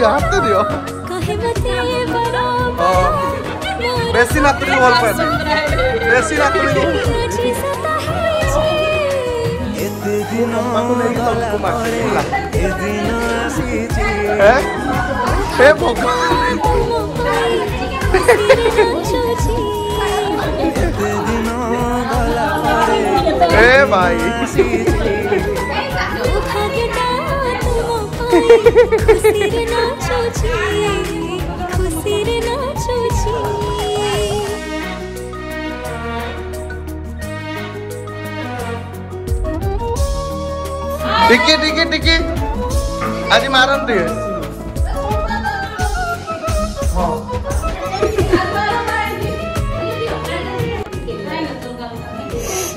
हाथ दियो बेसी नातुनी भल पाए बेसी नातुनी भाई टिकी टिकी टिकी आज मारन दिए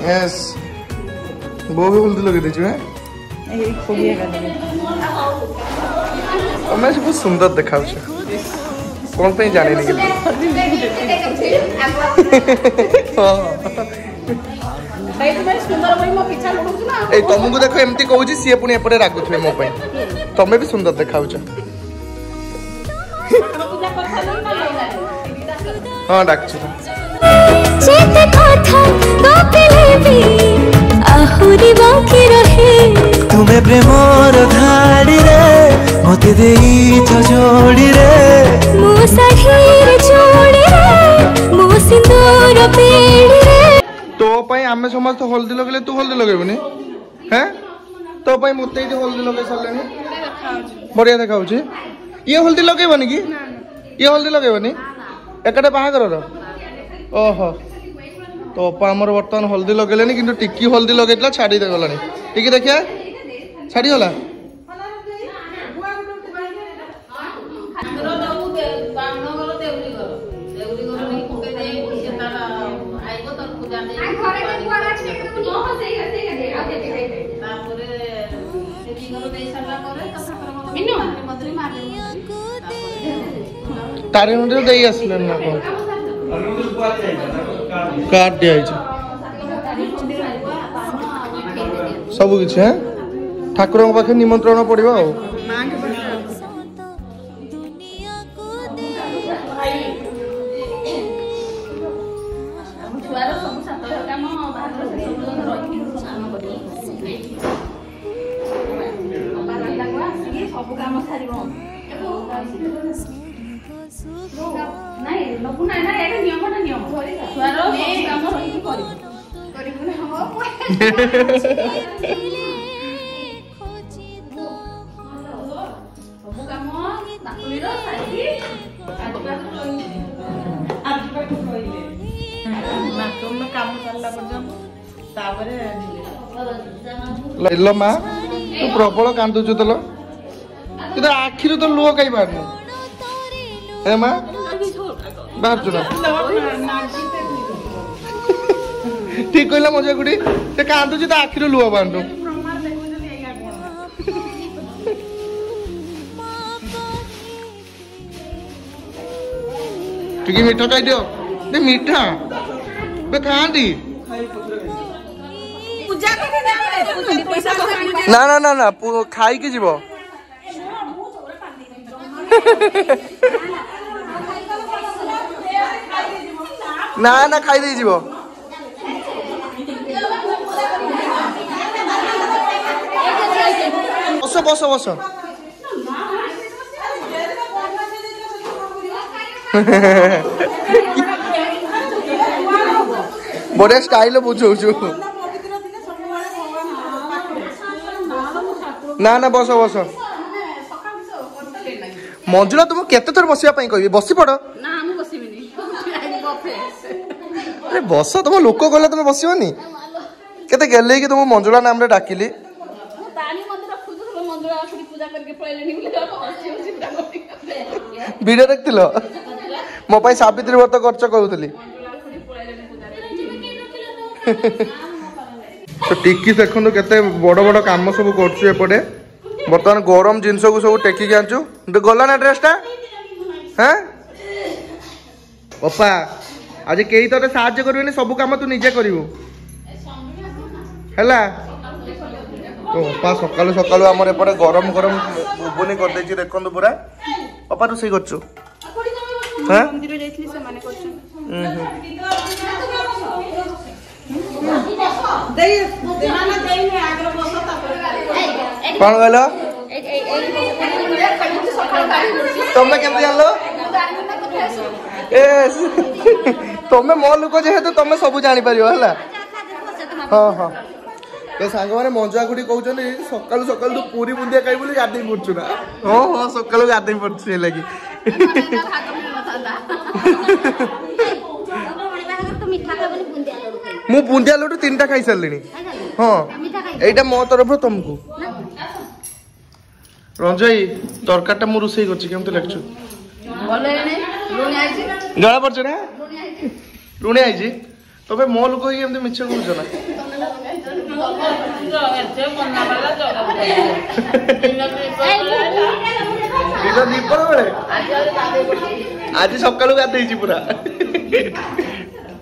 यस वो भी बोलते लगे दीजिए मैं बहुत सुंदर देखा कौन पे जाने नहीं तुमको देख एमती कहूँ सी पुणी एपटे रागुथे मो तमें भी सुंदर देखा हाँ डाक तुम्हें प्रेमर धाड़ी रे मत देई जोड़ी रे मो साहिर जोड़ी रे मो सिंदूर पेड़ी रे तो पई आमे समस्त हल्दी लगले तू हल्दी लगेबनी हैं तो पई मते जे हल्दी लगे सरलेनी बढ़िया देखाउची ये हल्दी लगेबनी की ये हल्दी लगेबनी एकटे बाहागर रो ओहो तो आमर बर्तमान हल्दी लगेलेनी किंतु टिकी हल्दी लगेतला छाड़ी दे गलानी टिकी देखिया छाड़ी गला तारे मुंडे देई आसले ना को काट दिया सब किछ है ठाकुर पाखे निमंत्रण पड़ो लो माँ तू प्रबल कांदुचु तो कि आखिर तो लुह कहीं बाहर है माँ बाहर चुना ठीक कहला मजा गुड़ी से कांदुचु तो आखिर लुह बाहर ठीक मीठा खाई दियो मीठा खाती ना ना ना ना खाई के जीवो ना ना खाई दे जीवो बस बस बस बढ़िया स्टाइल बुझौ ना ना बस बस मंजुला तुम केते थर बसिया कह बसी पड़ अरे बस तुम लोक कहले तुम बसनी केते गेले कि तुम मंजुला नाम रे डाकिली वीडियो देखथिल मो पाई सावित्री व्रत खर्च कहूली तो टिकी देखो केते बड़ बड़ काम सब करपटे बर्तमान गरम जिनस को सब टेकिक आनचु गला ना ड्रेसटा हाँ पप्पा आज कई तो साहाଯ୍य करेनि सब काम तू निजे करू है ଅପା ସକାଳୁ ସକାଳୁ ଆମର ଏପଟେ ଗରମ ଗରମ ଘୁଗୁନି କରିଦେଇଛି ଦେଖନ୍ତୁ ପୁରା। ଅପା ରୋଷେଇ କରୁଛୁ? କଣ କହିଲ? ତମେ କେମିତି ଜାଣିଲ? ତମେ ମୋ ଲୋକ ଯେହେତୁ ତମେ ସବୁ ଜାଣିପାରିବ ହେଲା। ହଁ ହଁ ଏ ସାଙ୍ଗମାନେ ମଞ୍ଜୁଆ ଖୁଡି କହୁଛନ୍ତି ସକାଳୁ ସକାଳୁ ତୁ ପୁରୀ ବୁନ୍ଦିଆ ଖାଇ ବୋଲି ଗାଧେଇ ପଡୁଛୁ ନା? ହଁ ହଁ ସକାଳୁ ଗାଧେଇ ପଡୁଛୁ ସେ ଲାଗି। ମୁଁ ବୁନ୍ଦିଆ ଲଡୁ 3ଟା ଖାଇ ସାରିଲିଣି। ହଁ ଏଇଟା ମୋ ତରଫରୁ ତମକୁ। ରଞ୍ଜୟ ତରକାରୀଟା ମୁଁ ରୋଷେଇ କରୁଛି, କେମିତି ଲାଗୁଛୁ? ଜଣା ପଡୁଛ ନା ଲୁଣି ଆଇଛି? ତମେ ମୋ ଲୋକ ହେଇକି ଏମିତି ମିଛ କହୁଛ ନା? ଦୀପର ବେଳେ ଆଜି ସକାଳୁ ଗାଧେଇଛି ପୁରା।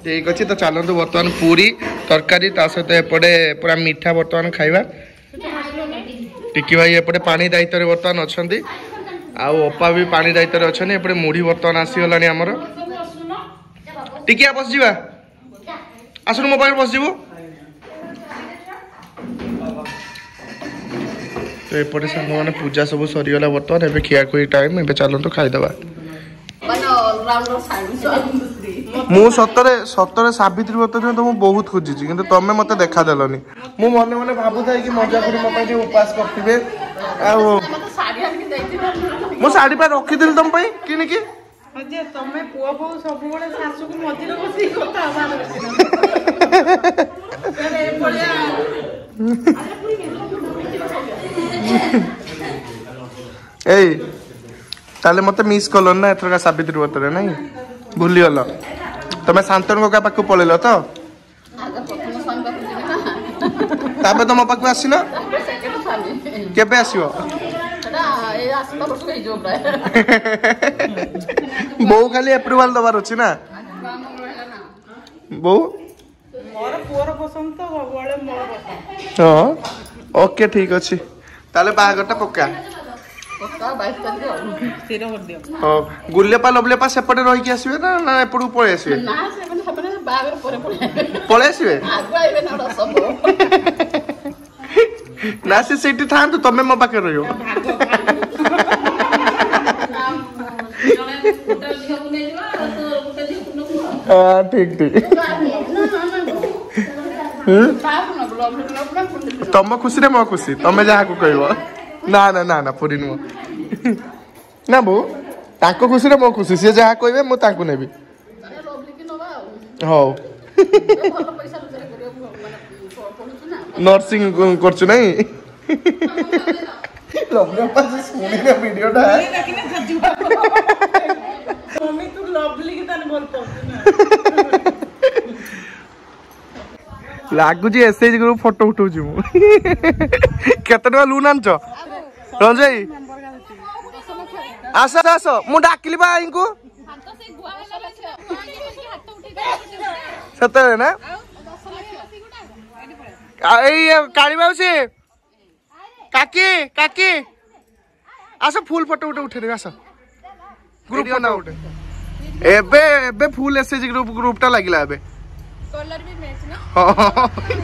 ଠିକ ଅଛି ତ ଚାଲନ୍ତୁ ବର୍ତ୍ତମାନ ପୁରୀ ତରକାରୀ ତା ସହିତ ଏପଟେ ପୁରା ମିଠା ବର୍ତ୍ତମାନ ଖାଇବା। ଟିକି ଭାଇ ଏପଟେ ପାଣି ଦାୟିତ୍ୱରେ ବର୍ତ୍ତମାନ ଅଛନ୍ତି, ଆଉ ଅପା ବି ପାଣି ଦାୟିତ୍ୱରେ ଅଛନ୍ତି। ଏପଟେ ମୁଢି ବର୍ତ୍ତମାନ ଆସିଗଲାଣି ଆମର। ଟିକିଆ ବସିଯିବା, ଆସୁନୁ ମୋ ପାଖରେ ବସିଯିବୁ। ତ ଏପଟେ ସାଙ୍ଗମାନେ ପୂଜା ସବୁ ସରିଗଲା ବର୍ତ୍ତମାନ, ଏବେ ଖିଆଖୁଇ ଟାଇମ୍। ଏବେ ଚାଲନ୍ତୁ ଖାଇଦେବା। ମୁଁ ସତରେ ସତରେ ସାବିତ୍ରୀ ବ୍ରତ ଦିନ ତ ମୁଁ ବହୁତ ଖୋଜିଛି, କିନ୍ତୁ ତମେ ମତେ ଦେଖାଦେଲନି। ମୁଁ ମନେ ମନେ ଭାବୁଥାଏ କି ମଜା କରି ମୋ ପାଇଁ ଟିକେ ଉପାସ କରିଥିବେ। ଆଉ ମୁଁ ଶାଢୀ ପା ରଖିଥିଲି ତମ ପାଇଁ କିଣିକି। ତମେ ପୁଅ ବୋଉ ସବୁବେଳେ ଶାଶୁକୁ ମଝିରେ ବସିକି କଥା ହବାର ଏଇ ତାହେଲେ ମତେ ମିସ୍ କଲ ନା ଏଥର ସାବିତ୍ରୀ ବ୍ରତରେ? ନାଇଁ ଭୁଲିଗଲ? ତମେ ଶାନ୍ତନୁ କକା ପାଖକୁ ପଳେଇଲ ତ? ତାପରେ ତ ମୋ ପାଖକୁ ଆସିନ? କେବେ ଆସିବ? ବୋଉ ଖାଲି ଏପ୍ରୁଭାଲ ଦବାର ଅଛି ନା? ବୋଉ ହଁ ଓକେ ଠିକ ଅଛି, ତାହେଲେ ବାହାଘରଟା ପକ୍କା। ହଁ ଗୁଲେପା ଲବଲେପା ସେପଟେ ରହିକି ଆସିବେ ନା ନା ଏପଟକୁ ପଳେଇ ଆସିବେ? ପଳେଇ ଆସିବେ ନା ସେ ସେଇଠି ଥାଆନ୍ତୁ, ତମେ ମୋ ପାଖରେ ରହିବ। ଠିକ ଠିକ ତମ ଖୁସିରେ ମୋ ଖୁସି, ତମେ ଯାହାକୁ କହିବ। ନା ନା ନା ନା ପୁରୀ ନୁହଁ ନା ବୋଉ, ତାଙ୍କ ଖୁସିରେ ମୋ ଖୁସି, ସିଏ ଯାହା କହିବେ ମୁଁ ତାଙ୍କୁ ନେବି। ହଉ ନର୍ସିଂ କରୁଛୁ ନାଇଁ? ଶୁଣିଲେ ଭିଡିଓଟା ଲାଗୁଛି ଏସଏଚ ଗ୍ରୁପ ଫଟୋ ଉଠଉଛି ମୁଁ। କେତେ ଟଙ୍କା ଲୁନ୍ ଆଣିଛ ରଞ୍ଜୟ? ଆସ ଆସ, ମୁଁ ଡାକିଲି ବା ଆଇଙ୍କୁ ସେତେବେଳେ ନା। ଏଇ କାଳି ମାଉସୀ କାକି କାକି ଆସ, ଫୁଲ ଫଟୋ ଗୋଟେ ଉଠେଇଦେବି ଆସ। ଗ୍ରୁପ ନା ଗୋଟେ ଏବେ ଏବେ ଫୁଲ ଏସଏଚ ଗ୍ରୁପଟା ଲାଗିଲା ଏବେ।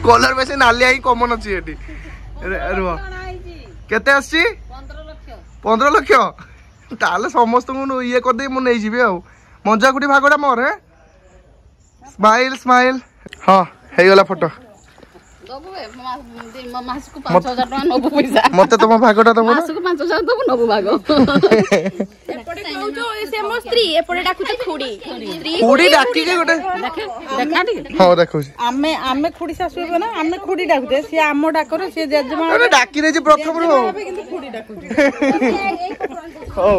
କଲର ବେଶୀ ନାଲି ଆଇ କମନ ଅଛି ଏଠି। ରୁହ କେତେ ଆସିଛି? 15 ଲକ୍ଷ। ତାହେଲେ ସମସ୍ତଙ୍କୁ ଇଏ କରିଦେଇ ମୁଁ ନେଇଯିବି ଆଉ। ମଞ୍ଜା କୁଟି ଭାଗଟା ମୋର। Smile smile. ହଁ ହେଇଗଲା ଫଟୋ। ମତେ ତମ ଭାଗଟା ଦବ ନା? 5,000 ଦବୁ ନବୁ ଭାଗ। ଏପଟେ କହୁଛୁ ସେ ମୋ ସ୍ତ୍ରୀ, ଏପଟେ ଡାକୁଛୁ ଖୁଡି। ଖୁଡି ଡାକିକି ଗୋଟେ ଦେଖା ଟିକେ। ହଁ ଦେଖୁଛି। ଆମେ ଖୁଡି ଶାଶୁ ହେବେ ନା, ଆମେ ଖୁଡି ଡାକୁଛେ, ସିଏ ଆମ ଡାକରେ ସିଏ ଜେଜେମା ଡାକି ଦେଇଛି ପ୍ରଥମରୁ। କିନ୍ତୁ ଖୁଡି ଡାକୁଛୁ। ହଉ